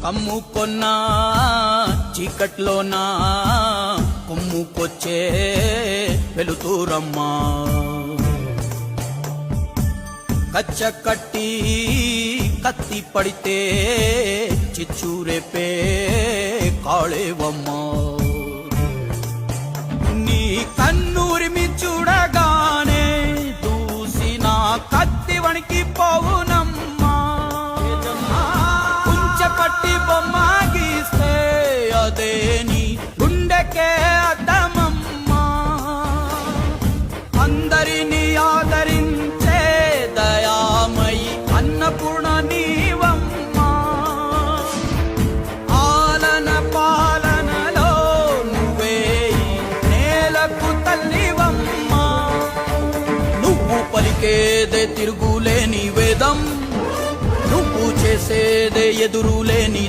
కమ్ముకొన్నా చీకట్లోనా కుమ్ముకొచ్చే వెలుతురమ్మా కచ్చ కట్టి కత్తి పడితే చిచ్చూరేపే కాళేవమ్మా నీ కన్నూరిమి చూడగానే దూసిన కత్తి వణికి పోవునమ్మా పట్టి బొమ్మ గీస్తే అదే నీ గుండెకే అద్దమమ్మా అందరినీ ఆదరించే దయామయి అన్నపూర్ణ నీవమ్మా ఆలన పాలనలో నువ్వే నేలకు తల్లివమ్మా నువ్వు పలికేదే తిరుగులేని వేదం నువ్వు చేసేదే ఎదురులేని